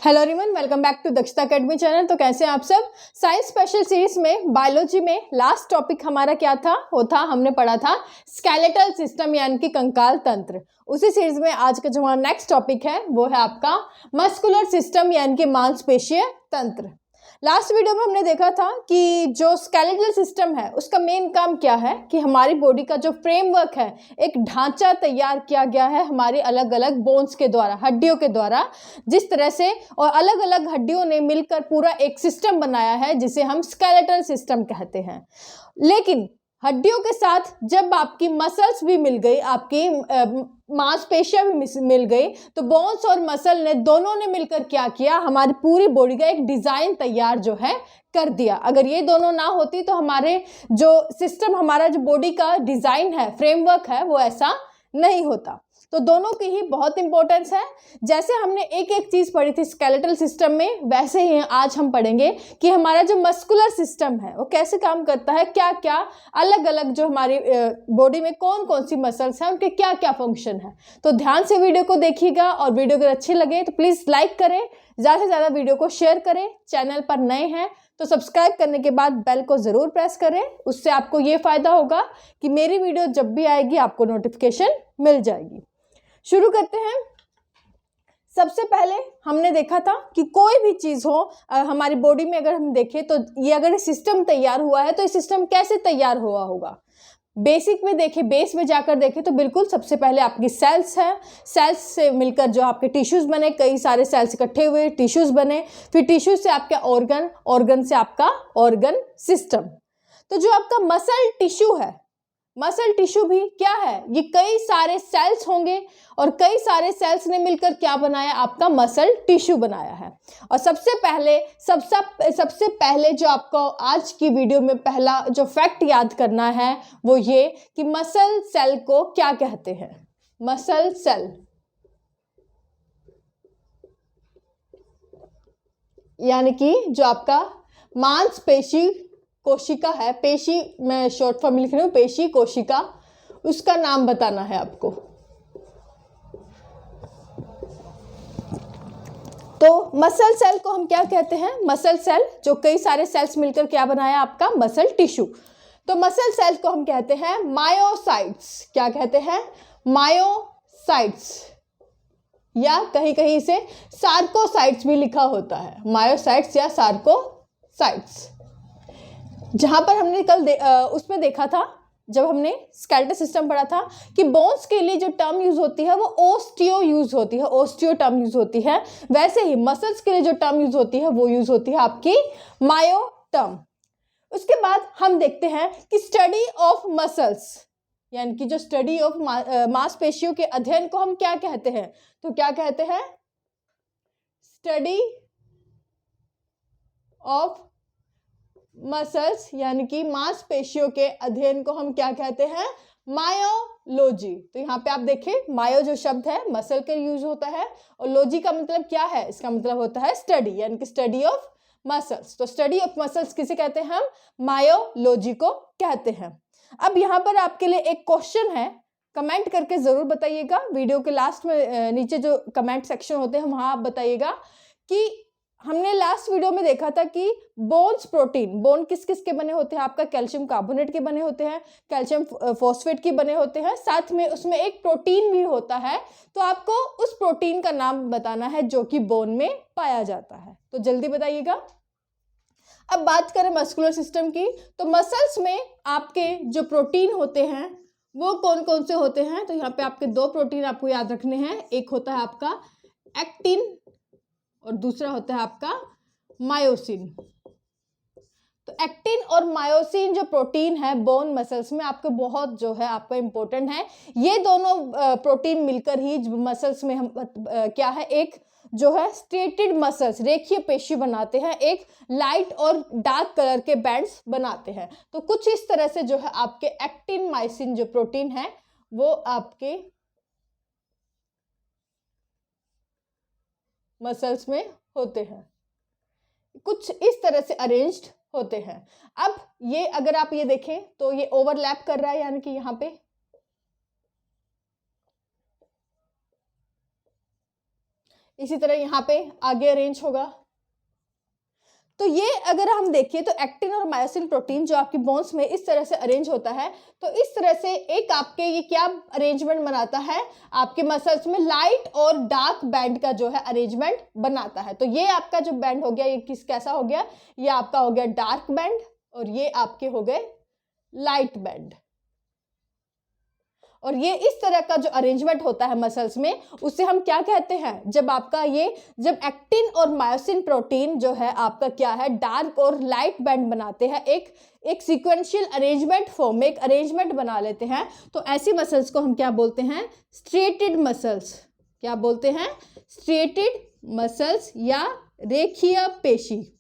Hello everyone, welcome back to Dakshata academy channel. तो कैसे हैं आप सब। साइंस स्पेशल सीरीज में बायोलॉजी में लास्ट टॉपिक हमारा क्या था, वो था हमने पढ़ा था स्केलेटल सिस्टम यानी कि कंकाल तंत्र। उसी सीरीज में आज का जो हमारा नेक्स्ट टॉपिक है वो है आपका मस्कुलर सिस्टम यानी कि मांसपेशीय तंत्र। लास्ट वीडियो में हमने देखा था कि जो स्केलेटल सिस्टम है उसका मेन काम क्या है कि हमारी बॉडी का जो फ्रेमवर्क है, एक ढांचा तैयार किया गया है हमारी अलग अलग बोन्स के द्वारा, हड्डियों के द्वारा, जिस तरह से और अलग अलग हड्डियों ने मिलकर पूरा एक सिस्टम बनाया है जिसे हम स्केलेटल सिस्टम कहते हैं। लेकिन हड्डियों के साथ जब आपकी मसल्स भी मिल गई, आपकी मांसपेशियां भी मिल गई, तो बोन्स और मसल ने दोनों ने मिलकर क्या किया, हमारी पूरी बॉडी का एक डिजाइन तैयार जो है कर दिया। अगर ये दोनों ना होती तो हमारे जो सिस्टम, हमारा जो बॉडी का डिजाइन है, फ्रेमवर्क है, वो ऐसा नहीं होता। तो दोनों की ही बहुत इंपॉर्टेंस है। जैसे हमने एक एक चीज पढ़ी थी स्केलेटल सिस्टम में, वैसे ही आज हम पढ़ेंगे कि हमारा जो मस्कुलर सिस्टम है वो कैसे काम करता है, क्या क्या अलग अलग जो हमारी बॉडी में कौन कौन सी मसल्स हैं, उनके क्या क्या फंक्शन है। तो ध्यान से वीडियो को देखिएगा और वीडियो अगर अच्छी लगे तो प्लीज लाइक करें, ज़्यादा से ज़्यादा वीडियो को शेयर करें। चैनल पर नए हैं तो सब्सक्राइब करने के बाद बेल को ज़रूर प्रेस करें, उससे आपको ये फ़ायदा होगा कि मेरी वीडियो जब भी आएगी आपको नोटिफिकेशन मिल जाएगी। शुरू करते हैं। सबसे पहले हमने देखा था कि कोई भी चीज़ हो हमारी बॉडी में, अगर हम देखें तो ये अगर सिस्टम तैयार हुआ है तो ये सिस्टम कैसे तैयार हुआ होगा। बेसिक में देखें, बेस में जाकर देखें तो बिल्कुल सबसे पहले आपकी सेल्स है, सेल्स से मिलकर जो आपके टिश्यूज बने, कई सारे सेल्स इकट्ठे हुए टिश्यूज बने, फिर टिश्यूज से आपका ऑर्गन, ऑर्गन से आपका ऑर्गन सिस्टम। तो जो आपका मसल टिश्यू है, मसल टिश्यू भी क्या है, ये कई सारे सेल्स होंगे और कई सारे सेल्स ने मिलकर क्या बनाया, आपका मसल टिश्यू बनाया है। और सबसे पहले जो आपको आज की वीडियो में पहला जो फैक्ट याद करना है वो ये कि मसल सेल को क्या कहते हैं। मसल सेल यानी कि जो आपका मांसपेशी कोशिका है, पेशी मैं शॉर्ट फॉर्म लिख रही हूँ, पेशी कोशिका, उसका नाम बताना है आपको। तो मसल सेल को हम क्या कहते हैं, मसल सेल जो कई सारे सेल्स मिलकर क्या बनाया, आपका मसल टिश्यू। तो मसल सेल को हम कहते हैं मायोसाइट्स। क्या कहते हैं, मायोसाइट्स, या कहीं कहीं इसे सार्कोसाइट्स भी लिखा होता है, मायोसाइट्स या सार्कोसाइट्स। जहां पर हमने कल उसमें देखा था, जब हमने स्केलेटल सिस्टम पढ़ा था, कि बोन्स के लिए जो टर्म यूज होती है वो ओस्टियो यूज होती है, ओस्टियो टर्म यूज होती है। वैसे ही मसल्स के लिए जो टर्म यूज होती है वो यूज होती है आपकी मायो टर्म। उसके बाद हम देखते हैं कि स्टडी ऑफ मसल्स यानी कि जो स्टडी ऑफ मांसपेशियों के अध्ययन को हम क्या कहते हैं, तो क्या कहते हैं, स्टडी ऑफ मसल्स यानी कि मांसपेशियों के अध्ययन को हम क्या कहते हैं, मायोलॉजी। तो यहाँ पे आप देखें, मायो जो शब्द है मसल के यूज होता है और लॉजी का मतलब क्या है, इसका मतलब होता है स्टडी यानी कि स्टडी ऑफ मसल्स। तो स्टडी ऑफ मसल्स किसे कहते हैं, हम मायोलॉजी को कहते हैं। अब यहाँ पर आपके लिए एक क्वेश्चन है, कमेंट करके जरूर बताइएगा। वीडियो के लास्ट में नीचे जो कमेंट सेक्शन होते हैं वहां आप बताइएगा कि हमने लास्ट वीडियो में देखा था कि बोन्स प्रोटीन, बोन किस किस के बने होते हैं, आपका कैल्शियम कार्बोनेट के बने होते हैं, कैल्शियम फॉस्फेट के बने होते हैं, साथ में उसमें एक प्रोटीन भी होता है। तो आपको उस प्रोटीन का नाम बताना है जो कि बोन में पाया जाता है। तो जल्दी बताइएगा। अब बात करें मस्कुलर सिस्टम की, तो मसल्स में आपके जो प्रोटीन होते हैं वो कौन कौन से होते हैं। तो यहाँ पे आपके दो प्रोटीन आपको याद रखने हैं, एक होता है आपका एक्टिन और दूसरा होता है आपका मायोसिन। तो एक्टिन और मायोसिन जो प्रोटीन है बोन मसल्स में आपको बहुत जो है आपका इंपॉर्टेंट है। ये दोनों प्रोटीन मिलकर ही मसल्स में हम क्या है, एक जो है स्ट्रेटेड मसल्स, रेखीय पेशी बनाते हैं, एक लाइट और डार्क कलर के बैंड्स बनाते हैं। तो कुछ इस तरह से जो है आपके एक्टिन मायोसिन जो प्रोटीन है वो आपके मसल्स में होते हैं, कुछ इस तरह से अरेंज्ड होते हैं। अब ये अगर आप ये देखें तो ये ओवरलैप कर रहा है, यानी कि यहाँ पे इसी तरह यहाँ पे आगे अरेंज होगा। तो ये अगर हम देखें तो एक्टिन और मायोसिन प्रोटीन जो आपकी बोन्स में इस तरह से अरेंज होता है, तो इस तरह से एक आपके ये क्या अरेंजमेंट बनाता है, आपके मसल्स में लाइट और डार्क बैंड का जो है अरेंजमेंट बनाता है। तो ये आपका जो बैंड हो गया ये कैसा हो गया, ये आपका हो गया डार्क बैंड और ये आपके हो गए लाइट बैंड। और ये इस तरह का जो अरेंजमेंट होता है मसल्स में, उसे हम क्या कहते हैं, जब आपका ये जब एक्टिन और मायोसिन प्रोटीन जो है आपका क्या है डार्क और लाइट बैंड बनाते हैं, एक सीक्वेंशियल अरेंजमेंट फॉर्म में एक अरेंजमेंट बना लेते हैं, तो ऐसी मसल्स को हम क्या बोलते हैं, स्ट्रेटेड मसल्स। क्या बोलते हैं, स्ट्रेटेड मसल्स या रेखीय पेशी,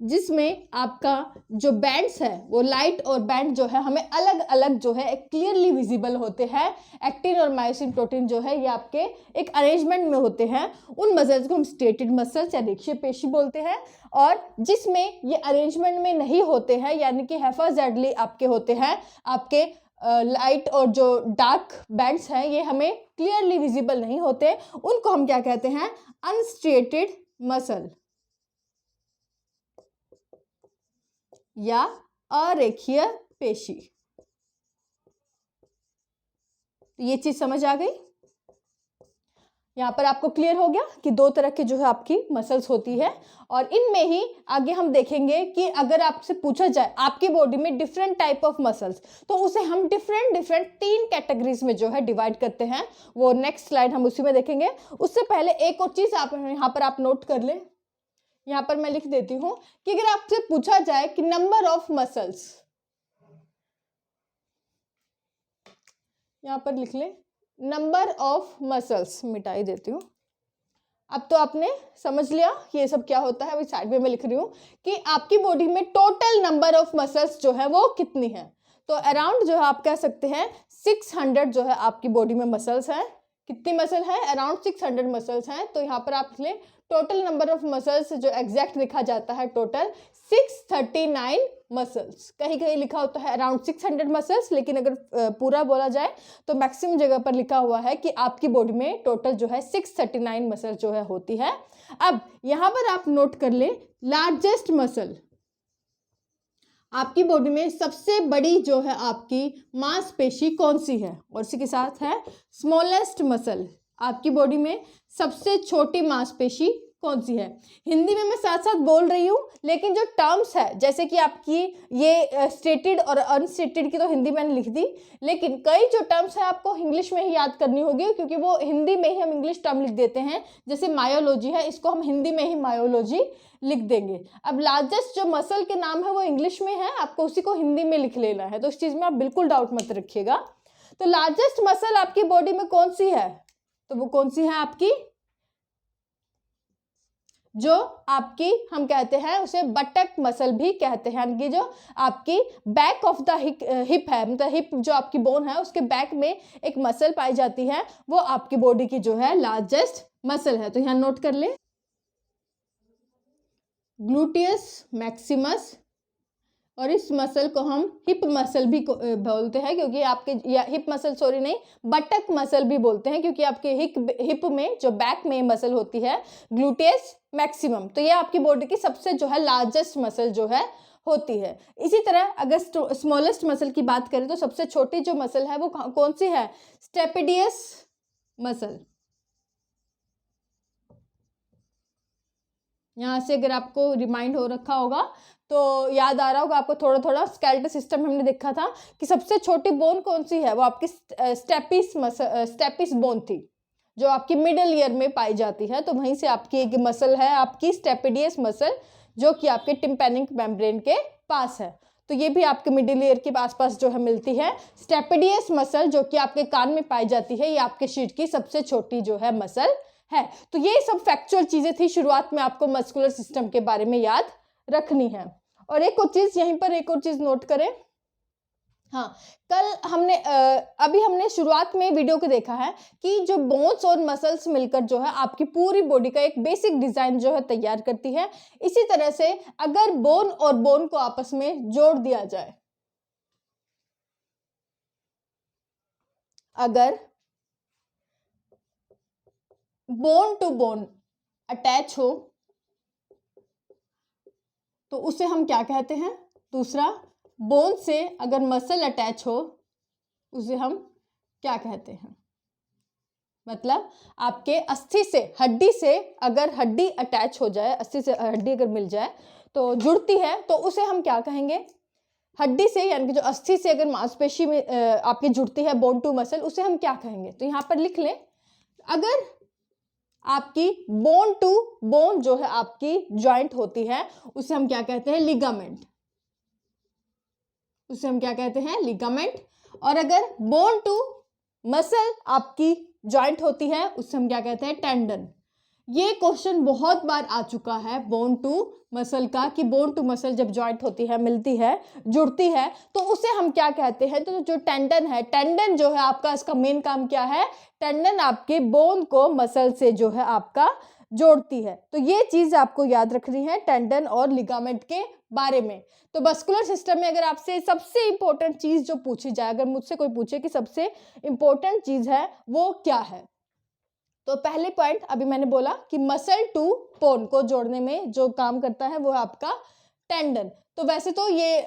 जिसमें आपका जो बैंड्स है वो लाइट और बैंड जो है हमें अलग अलग जो है क्लियरली विजिबल होते हैं। एक्टिन और मायोसिन प्रोटीन जो है ये आपके एक अरेंजमेंट में होते हैं। उन मसल्स को हम स्ट्रेटेड मसल्स या रेखीय पेशी बोलते हैं। और जिसमें ये अरेंजमेंट में नहीं होते हैं, यानी कि हैफाजर्डली आपके होते हैं, आपके लाइट और जो डार्क बैंड्स हैं ये हमें क्लियरली विजिबल नहीं होते, उनको हम क्या कहते हैं, अनस्ट्रेटेड मसल या अरेखीय पेशी। ये चीज समझ आ गई। यहां पर आपको क्लियर हो गया कि दो तरह के जो है आपकी मसल्स होती है, और इनमें ही आगे हम देखेंगे कि अगर आपसे पूछा जाए आपकी बॉडी में डिफरेंट टाइप ऑफ मसल्स, तो उसे हम डिफरेंट 3 कैटेगरीज में जो है डिवाइड करते हैं। वो नेक्स्ट स्लाइड हम उसी में देखेंगे। उससे पहले एक और चीज आप यहाँ पर आप नोट कर लें, यहाँ पर मैं लिख देती हूं कि अगर आपसे पूछा जाए कि नंबर ऑफ मसल्स, यहाँ पर लिख ले नंबर ऑफ मसल्स, मिटाई देती हूँ। अब तो आपने समझ लिया ये सब क्या होता है। अभी साइड में मैं लिख रही हूँ कि आपकी बॉडी में टोटल नंबर ऑफ मसल्स जो है वो कितनी है। तो अराउंड जो है आप कह सकते हैं 600 जो है आपकी बॉडी में मसल्स हैं। कितनी मसल है, अराउंड 600 मसल्स हैं। तो यहाँ पर आप लिख लें टोटल नंबर ऑफ मसल्स जो एग्जैक्ट लिखा जाता है टोटल 639 मसल्स। कहीं कहीं लिखा होता है अराउंड 600 मसल्स, लेकिन अगर पूरा बोला जाए तो मैक्सिमम जगह पर लिखा हुआ है कि आपकी बॉडी में टोटल जो है 639 मसल जो है होती है। अब यहाँ पर आप नोट कर ले लार्जेस्ट मसल, आपकी बॉडी में सबसे बड़ी जो है आपकी मांसपेशी कौन सी है, और इसी के साथ है स्मॉलेस्ट मसल, आपकी बॉडी में सबसे छोटी मांसपेशी कौन सी है। हिंदी में मैं साथ साथ बोल रही हूँ, लेकिन जो टर्म्स है जैसे कि आपकी ये स्टेटेड और अनस्टेटेड की तो हिंदी मैंने लिख दी, लेकिन कई जो टर्म्स है आपको इंग्लिश में ही याद करनी होगी, क्योंकि वो हिंदी में ही हम इंग्लिश टर्म लिख देते हैं। जैसे मायोलॉजी है, इसको हम हिंदी में ही मायोलॉजी लिख देंगे। अब लार्जेस्ट जो मसल के नाम है वो इंग्लिश में है, आपको उसी को हिंदी में लिख लेना है, तो इस चीज में आप बिल्कुल डाउट मत रखिएगा। तो लार्जेस्ट मसल आपकी बॉडी में कौन सी है, तो वो कौन सी है आपकी, जो आपकी हम कहते हैं उसे बटक मसल भी कहते हैं, यानी कि जो आपकी बैक ऑफ द हिप है, मतलब हिप जो आपकी बोन है उसके बैक में एक मसल पाई जाती है, वो आपकी बॉडी की जो है लार्जेस्ट मसल है। तो यहाँ नोट कर ले ग्लूटियस मैक्सिमस, और इस मसल को हम हिप मसल भी बोलते हैं, क्योंकि आपके या हिप मसल सॉरी नहीं बटक मसल भी बोलते हैं, क्योंकि आपके हिप में जो बैक में मसल होती है ग्लूटियस मैक्सिमम, तो ये आपकी बॉडी की सबसे जो है लार्जेस्ट मसल जो है होती है। इसी तरह अगर स्मॉलेस्ट मसल की बात करें तो सबसे छोटी जो मसल है वो कौन सी है, स्टेपिडियस मसल। यहाँ से अगर आपको रिमाइंड हो रखा होगा तो याद आ रहा होगा आपको थोड़ा थोड़ा, स्केलेटल सिस्टम हमने देखा था कि सबसे छोटी बोन कौन सी है, वो आपकी स्टेपिस बोन थी, जो आपकी मिडल ईयर में पाई जाती है। तो वहीं से आपकी एक मसल है आपकी स्टेपिडियस मसल, जो कि आपके टिम्पैनिक मेम्ब्रेन के पास है। तो ये भी आपके मिडिल ईयर के आसपास जो है मिलती है। स्टेपिडियस मसल जो कि आपके कान में पाई जाती है, ये आपके शरीर की सबसे छोटी जो है मसल है। तो ये सब फैक्चुअल चीजें थी शुरुआत में, आपको मस्कुलर सिस्टम के बारे में याद रखनी है। और एक और चीज यहीं पर एक और चीज नोट करें, हाँ कल हमने अभी हमने शुरुआत में वीडियो को देखा है कि जो बोन्स और मसल्स मिलकर जो है आपकी पूरी बॉडी का एक बेसिक डिजाइन जो है तैयार करती है। इसी तरह से अगर बोन और बोन को आपस में जोड़ दिया जाए, अगर बोन टू बोन अटैच हो तो उसे हम क्या कहते हैं। दूसरा, बोन से अगर मसल अटैच हो उसे हम क्या कहते हैं। मतलब आपके अस्थि से, हड्डी से अगर हड्डी अटैच हो जाए, अस्थि से हड्डी अगर मिल जाए तो जुड़ती है तो उसे हम क्या कहेंगे। हड्डी से यानी कि जो अस्थि से अगर मांसपेशी में आपकी जुड़ती है, बोन टू मसल, उसे हम क्या कहेंगे। तो यहाँ पर लिख लें, अगर आपकी बोन टू बोन जो है आपकी जॉइंट होती है उसे हम क्या कहते हैं, लिगामेंट। उसे हम क्या कहते हैं, लिगामेंट। और अगर बोन टू मसल आपकी जॉइंट होती है उसे हम क्या कहते हैं, टेंडन। ये क्वेश्चन बहुत बार आ चुका है बोन टू मसल का, कि बोन टू मसल जब जॉइंट होती है, मिलती है, जुड़ती है तो उसे हम क्या कहते हैं। तो जो टेंडन है, टेंडन जो है आपका, इसका मेन काम क्या है, टेंडन आपके बोन को मसल से जो है आपका जोड़ती है। तो ये चीज आपको याद रखनी है टेंडन और लिगामेंट के बारे में। तो मस्कुलर सिस्टम में अगर आपसे सबसे इंपॉर्टेंट चीज जो पूछी जाए, अगर मुझसे कोई पूछे कि सबसे इंपॉर्टेंट चीज है वो क्या है, तो पहले पॉइंट अभी मैंने बोला कि मसल टू बोन को जोड़ने में जो काम करता है वो है आपका टेंडन। तो वैसे तो ये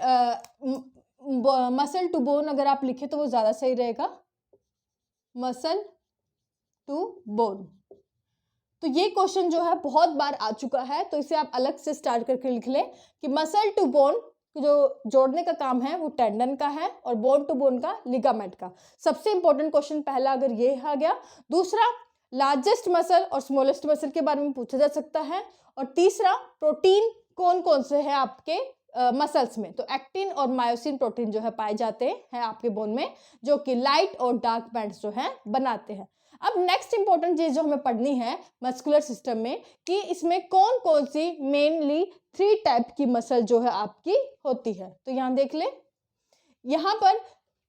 मसल टू बोन अगर आप लिखे तो वो ज्यादा सही रहेगा, मसल टू बोन। तो ये क्वेश्चन जो है बहुत बार आ चुका है, तो इसे आप अलग से स्टार्ट करके लिख लें कि मसल टू बोन जो जोड़ने का काम है वो टेंडन का है और बोन टू बोन का लिगामेंट का। सबसे इंपॉर्टेंट क्वेश्चन पहला अगर ये आ गया। दूसरा, लार्जेस्ट मसल और स्मॉलेस्ट मसल के बारे में पूछा जा सकता है। और तीसरा, प्रोटीन कौन कौन से है आपके मसल्स में। तो एक्टिन और मायोसिन प्रोटीन जो है पाए जाते हैं आपके बोन में, जो कि लाइट और डार्क बैंड्स जो है बनाते हैं। अब नेक्स्ट इंपॉर्टेंट चीज जो हमें पढ़नी है मस्कुलर सिस्टम में, कि इसमें कौन कौन सी मेनली 3 टाइप की मसल जो है आपकी होती है। तो यहाँ देख ले, यहाँ पर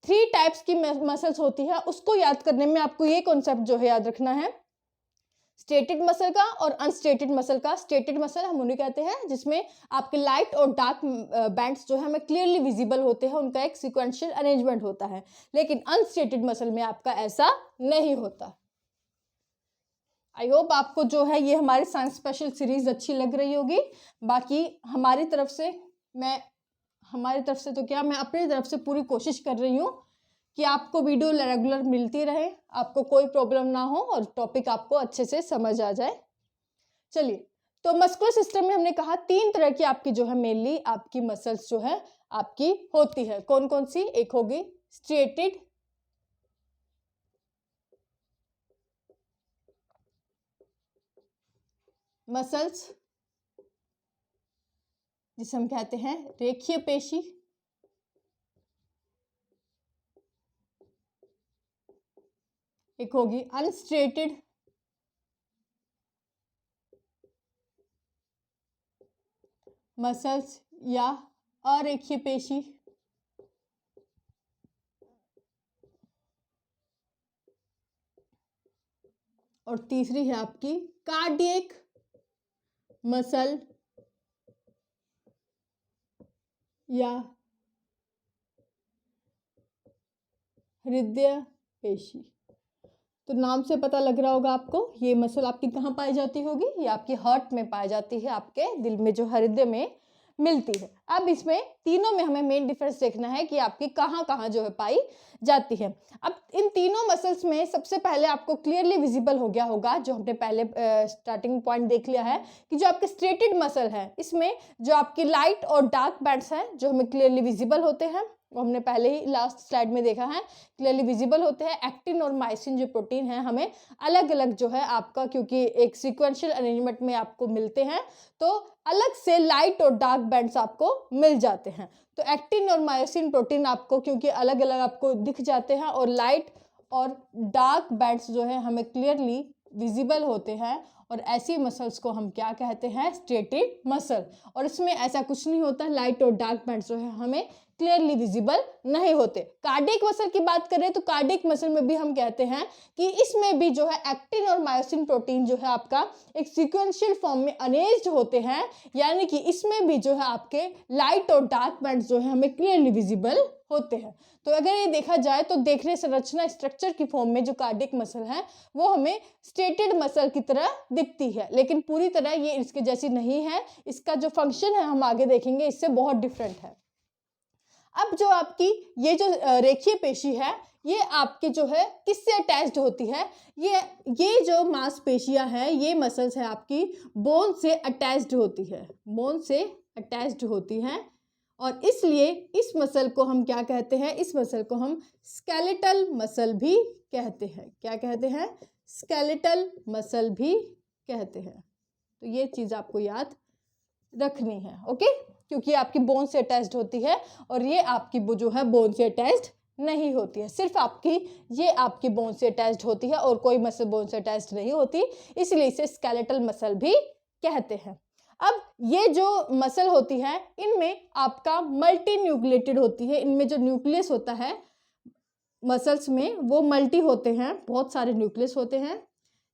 3 टाइप्स की मसल्स होती है। उसको याद करने में आपको ये कॉन्सेप्ट जो है याद रखना है, स्टेटेड मसल का और अनस्टेटेड मसल का। स्टेटेड मसल हम उन्हें कहते हैं जिसमें आपके लाइट और डार्क बैंड्स जो है हमें क्लियरली विजिबल होते हैं, उनका एक सिक्वेंशियल अरेंजमेंट होता है। लेकिन अनस्टेटेड मसल में आपका ऐसा नहीं होता। आई होप आपको जो है ये हमारी साइंस स्पेशल सीरीज अच्छी लग रही होगी। बाकी हमारी तरफ से तो क्या, मैं अपनी तरफ से पूरी कोशिश कर रही हूँ कि आपको वीडियो रेगुलर मिलती रहे, आपको कोई प्रॉब्लम ना हो और टॉपिक आपको अच्छे से समझ आ जाए। चलिए, तो मस्कुलर सिस्टम में हमने कहा 3 तरह की आपकी जो है मेनली आपकी मसल्स जो है आपकी होती है। कौन कौन सी? एक होगी स्ट्रेटेड मसल्स जिसे हम कहते हैं रेखीय पेशी। एक होगी अनस्ट्रेटेड मसल्स या अरेखीय पेशी। और तीसरी है आपकी कार्डियक मसल या हृदय पेशी। तो नाम से पता लग रहा होगा आपको, ये मसल आपकी कहाँ पाई जाती होगी, ये आपकी हार्ट में पाई जाती है, आपके दिल में जो हृदय में मिलती है। अब इसमें तीनों में हमें मेन डिफरेंस देखना है कि आपकी कहाँ कहाँ जो है पाई जाती है। अब इन तीनों मसल्स में सबसे पहले आपको क्लियरली विजिबल हो गया होगा, जो हमने पहले स्टार्टिंग पॉइंट देख लिया है, कि जो आपके स्ट्रेटेड मसल है इसमें जो आपकी लाइट और डार्क बैंड्स हैं जो हमें क्लियरली विजिबल होते हैं, वो हमने पहले ही लास्ट स्लाइड में देखा है, क्लियरली विजिबल होते हैं। एक्टिन और मायोसिन जो प्रोटीन है हमें अलग अलग जो है आपका, क्योंकि एक सीक्वेंशियल अरेंजमेंट में आपको मिलते हैं, तो अलग से लाइट और डार्क बैंड्स आपको मिल जाते हैं। तो एक्टिन और मायोसिन प्रोटीन आपको क्योंकि अलग अलग आपको दिख जाते हैं, और लाइट और डार्क बैंड्स जो है हमें क्लियरली विजिबल होते हैं, और ऐसी मसल्स को हम क्या कहते हैं, स्ट्रेटेड मसल। और इसमें ऐसा कुछ नहीं होता, लाइट और डार्क बैंड्स जो है हमें क्लियरली विजिबल नहीं होते। कार्डियक मसल की बात करें तो कार्डियक मसल में भी हम कहते हैं कि इसमें भी जो है एक्टिन और मायोसिन प्रोटीन जो है आपका एक सीक्वेंशियल फॉर्म में अरेंज्ड होते हैं, यानी कि इसमें भी जो है आपके लाइट और डार्क बैंड्स जो है हमें क्लियरली विजिबल होते हैं। तो अगर ये देखा जाए तो देखने संरचना स्ट्रक्चर की फॉर्म में जो कार्डियक मसल है वो हमें स्टेटेड मसल की तरह दिखती है, लेकिन पूरी तरह ये इसके जैसी नहीं है। इसका जो फंक्शन है हम आगे देखेंगे, इससे बहुत डिफरेंट है। अब जो आपकी ये जो रेखीय पेशी है ये आपके जो है किससे अटैच्ड होती है, ये जो मांसपेशियां हैं, ये मसल्स है आपकी बोन से अटैच्ड होती है, बोन से अटैच्ड होती हैं, और इसलिए इस मसल को हम क्या कहते हैं, इस मसल को हम स्केलेटल मसल भी कहते हैं। क्या कहते हैं? स्केलेटल मसल भी कहते हैं। तो ये चीज़ आपको याद रखनी है, ओके, क्योंकि आपकी बोन से अटैच्ड होती है और ये आपकी जो है बोन से अटैच्ड नहीं होती है, सिर्फ ये आपकी बोन से अटैच्ड होती है और कोई मसल बोन से अटैच्ड नहीं होती, इसलिए इसे स्केलेटल मसल भी कहते हैं। अब ये जो मसल होती है इनमें आपका मल्टी न्यूक्लिएटेड होती है, इनमें जो न्यूक्लियस होता है मसल्स में वो मल्टी होते हैं, बहुत सारे न्यूक्लियस होते हैं,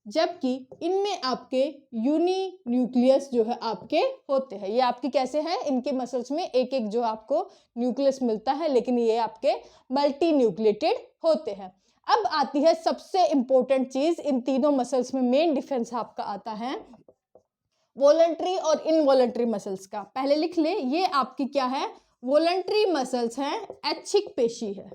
जबकि इनमें आपके यूनी न्यूक्लियस जो है आपके होते हैं। ये आपके कैसे हैं, इनके मसल्स में एक एक जो आपको न्यूक्लियस मिलता है, लेकिन ये आपके मल्टी न्यूक्लिएटेड होते हैं। अब आती है सबसे इंपॉर्टेंट चीज, इन तीनों मसल्स में मेन डिफरेंस आपका आता है वॉलंटरी और इनवॉलंटरी मसल्स का। पहले लिख ले, ये आपकी क्या है, वॉलंटरी मसल्स हैं, ऐच्छिक पेशी है,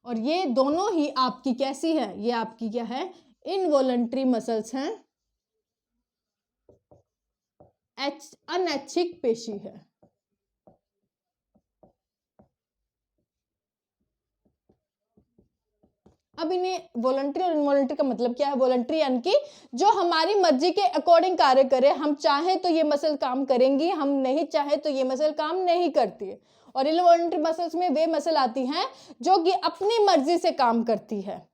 और ये दोनों ही आपकी कैसी है, ये आपकी क्या है, इनवॉलंटरी मसल्स हैं, अनैच्छिक पेशी है। अब इन्हें वॉलंटरी और इनवॉलंटरी का मतलब क्या है? वॉलंटरी यानी कि जो हमारी मर्जी के अकॉर्डिंग कार्य करे, हम चाहें तो ये मसल काम करेंगी, हम नहीं चाहे तो ये मसल काम नहीं करती है। और इनवॉलंटरी मसल्स में वे मसल आती हैं जो कि अपनी मर्जी से काम करती है।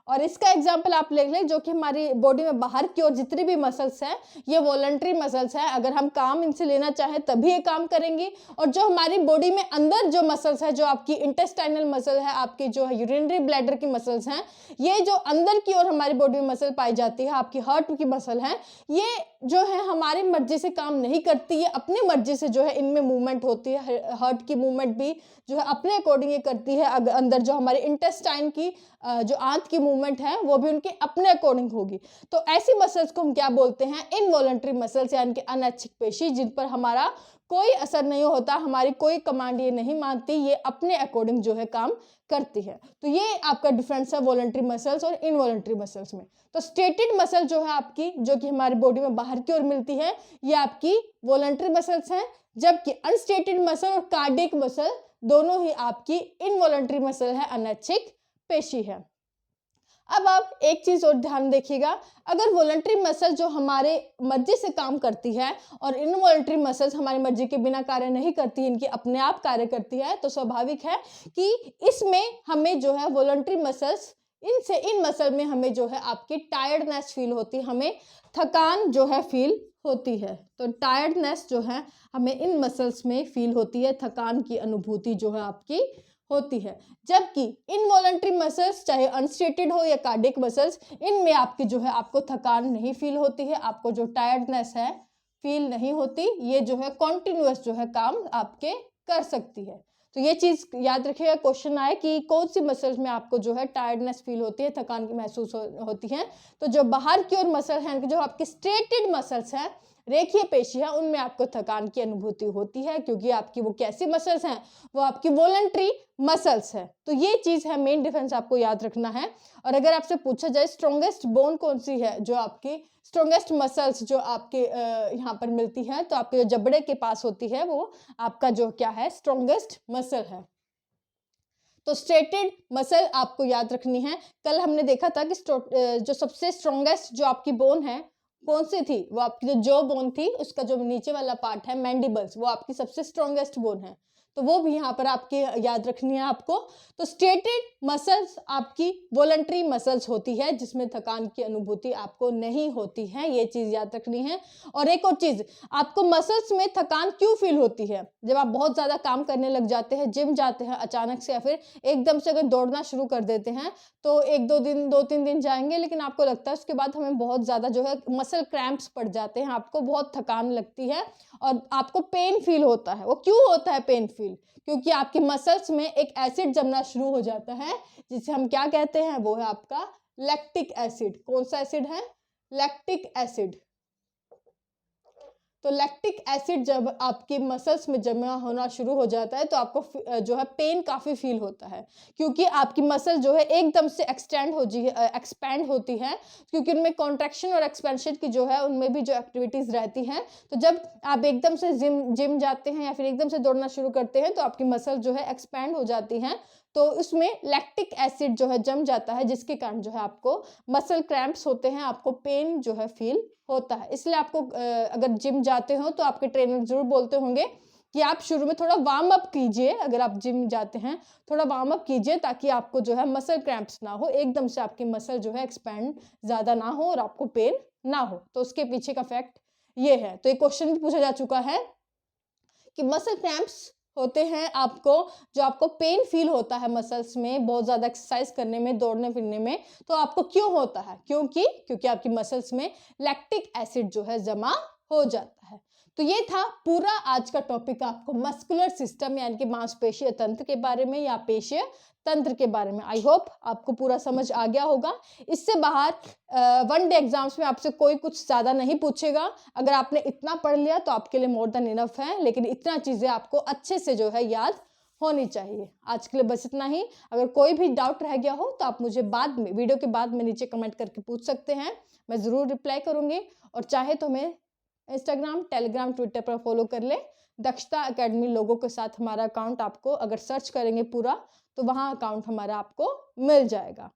और इसका एग्जाम्पल आप ले लें, जो कि हमारी बॉडी में बाहर की ओर जितनी भी मसल्स हैं ये वॉलंटरी मसल्स हैं, अगर हम काम इनसे लेना चाहें तभी ये काम करेंगी। और जो हमारी बॉडी में अंदर जो मसल्स है, जो आपकी इंटेस्टाइनल मसल है, आपकी जो है यूरिनरी ब्लैडर की मसल्स हैं, ये जो अंदर की ओर हमारी बॉडी में मसल पाई जाती है, आपकी हार्ट की मसल है, ये जो है हमारी मर्जी से काम नहीं करती, ये अपनी मर्जी से जो है इनमें मूवमेंट होती है। हार्ट की मूवमेंट भी जो है अपने अकॉर्डिंग ये करती है, अगर अंदर जो हमारे इंटेस्टाइन की जो आंत की मूवमेंट है वो भी उनके अपने अकॉर्डिंग होगी। तो ऐसी मसल्स को हम क्या बोलते हैं? इनवॉलंटरी मसल्स, यानी कि अनैच्छिक पेशी, जिन पर हमारा कोई असर नहीं होता, हमारी कोई कमांड ये नहीं मानती, ये अपने अकॉर्डिंग जो है काम करती है। तो ये आपका डिफरेंस है वॉलंटरी मसल्स और इनवॉलंटरी मसल्स में। तो स्टेटेड मसल जो है आपकी, जो कि हमारी बॉडी में बाहर की ओर मिलती है, ये आपकी वॉलंटरी मसल्स हैं, जबकि अनस्टेटेड मसल और कार्डियक मसल दोनों ही आपकी इनवॉलंटरी मसल है, अनैच्छिक पेशी है। अब आप एक चीज और ध्यान देखिएगा, अगर वॉलंटरी मसल जो हमारे मर्जी से काम करती है और इनवॉलंटरी मसल्स हमारी मर्जी के बिना कार्य नहीं करती, इनकी अपने आप कार्य करती है, तो स्वाभाविक है कि इसमें हमें जो है वॉलंटरी मसल्स, इन मसल में हमें जो है आपकी टायर्डनेस फील होती है, हमें थकान जो है फील होती है। तो टायर्डनेस जो है हमें इन मसल्स में फील होती है, थकान की अनुभूति जो है आपकी होती है। जबकि इनवॉलंटरी मसल्स, चाहे अनस्टेटेड हो या कार्डियक मसल्स, इनमें आपकी जो है आपको थकान नहीं फील होती है, आपको जो टायर्डनेस है फील नहीं होती, ये जो है कॉन्टिन्यूअस जो है काम आपके कर सकती है। तो ये चीज याद रखिएगा, क्वेश्चन आए कि कौन सी मसल्स में आपको जो है टायर्डनेस फील होती है, थकान की महसूस होती है। तो जो बाहर की ओर मसल है, जो आपके स्ट्रेटेड मसल्स हैं, रेखीय पेशी है, उनमें आपको थकान की अनुभूति होती है, क्योंकि आपकी वो कैसी मसल्स हैं, वो आपकी वॉलंटरी मसल्स है। तो ये चीज है, मेन डिफरेंस आपको याद रखना है। और अगर आपसे पूछा जाए स्ट्रॉन्गेस्ट बोन कौन सी है, जो आपकी स्ट्रॉन्गेस्ट मसल्स जो आपके यहाँ पर मिलती है, तो आपके जो जबड़े के पास होती है, वो आपका जो क्या है, स्ट्रॉन्गेस्ट मसल है। तो स्ट्रेटेड मसल आपको याद रखनी है। कल हमने देखा था कि जो सबसे स्ट्रॉन्गेस्ट जो आपकी बोन है कौन सी थी, वो आपकी जो बोन थी, उसका जो नीचे वाला पार्ट है, मैंडिबल्स, वो आपकी सबसे स्ट्रॉन्गेस्ट बोन है। तो वो भी यहाँ पर आपके याद रखनी है आपको। तो स्टेटेड मसल्स आपकी वॉलंटरी मसल्स होती है जिसमें थकान की अनुभूति आपको नहीं होती है, ये चीज़ याद रखनी है। और एक और चीज़, आपको मसल्स में थकान क्यों फील होती है? जब आप बहुत ज़्यादा काम करने लग जाते हैं, जिम जाते हैं अचानक से, या फिर एकदम से अगर दौड़ना शुरू कर देते हैं तो 1-2 दिन जाएंगे, लेकिन आपको लगता है उसके बाद हमें बहुत ज़्यादा जो है मसल क्रैम्प्स पड़ जाते हैं, आपको बहुत थकान लगती है और आपको पेन फील होता है। वो क्यों होता है पेन फील? क्योंकि आपके मसल्स में एक एसिड जमना शुरू हो जाता है जिसे हम क्या कहते हैं, वो है आपका लैक्टिक एसिड। कौन सा एसिड है? Lactic acid. तो लैक्टिक एसिड जब आपके मसल्स में जमा होना शुरू हो जाता है तो आपको जो है पेन काफ़ी फील होता है, क्योंकि आपकी मसल जो है एकदम से एक्सपैंड होती है, क्योंकि उनमें कॉन्ट्रैक्शन और एक्सपेंशन की जो है उनमें भी जो एक्टिविटीज़ रहती हैं। तो जब आप एकदम से जिम जाते हैं या फिर एकदम से दौड़ना शुरू करते हैं तो आपकी मसल जो है एक्सपैंड हो जाती हैं, तो उसमें लैक्टिक एसिड जो है जम जाता है, जिसके कारण जो है आपको मसल क्रैम्प्स होते हैं, आपको पेन जो है फील होता है। इसलिए आपको अगर जिम जाते हो तो आपके ट्रेनर जरूर बोलते होंगे कि आप शुरू में थोड़ा वार्म अप कीजिए। अगर आप जिम जाते हैं थोड़ा वार्म अप कीजिए ताकि आपको जो है मसल क्रैम्प्स ना हो, एकदम से आपकी मसल जो है एक्सपैंड ज़्यादा ना हो और आपको पेन ना हो। तो उसके पीछे का फैक्ट ये है। तो एक क्वेश्चन भी पूछा जा चुका है कि मसल क्रैम्प्स होते हैं आपको, जो आपको पेन फील होता है मसल्स में बहुत ज़्यादा एक्सरसाइज करने में, दौड़ने फिरने में, तो आपको क्यों होता है? क्योंकि आपकी मसल्स में लैक्टिक एसिड जो है जमा हो जाता है। तो ये था पूरा आज का टॉपिक आपको मस्कुलर सिस्टम यानी कि मांसपेशीय तंत्र के बारे में या पेशीय तंत्र के बारे में। आई होप आपको पूरा समझ आ गया होगा। इससे बाहर वन डे एग्जाम्स में आपसे कोई कुछ ज़्यादा नहीं पूछेगा। अगर आपने इतना पढ़ लिया तो आपके लिए मोर देन इनफ है, लेकिन इतना चीज़ें आपको अच्छे से जो है याद होनी चाहिए। आज के लिए बस इतना ही। अगर कोई भी डाउट रह गया हो तो आप मुझे बाद में, वीडियो के बाद में नीचे कमेंट करके पूछ सकते हैं, मैं ज़रूर रिप्लाई करूँगी। और चाहे तो मैं इंस्टाग्राम, टेलीग्राम, ट्विटर पर फॉलो कर ले। दक्षता एकेडमी लोगों के साथ हमारा अकाउंट आपको अगर सर्च करेंगे पूरा तो वहाँ अकाउंट हमारा आपको मिल जाएगा।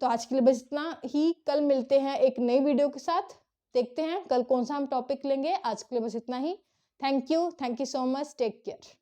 तो आज के लिए बस इतना ही। कल मिलते हैं एक नई वीडियो के साथ, देखते हैं कल कौन सा हम टॉपिक लेंगे। आज के लिए बस इतना ही। Thank you so much, take care.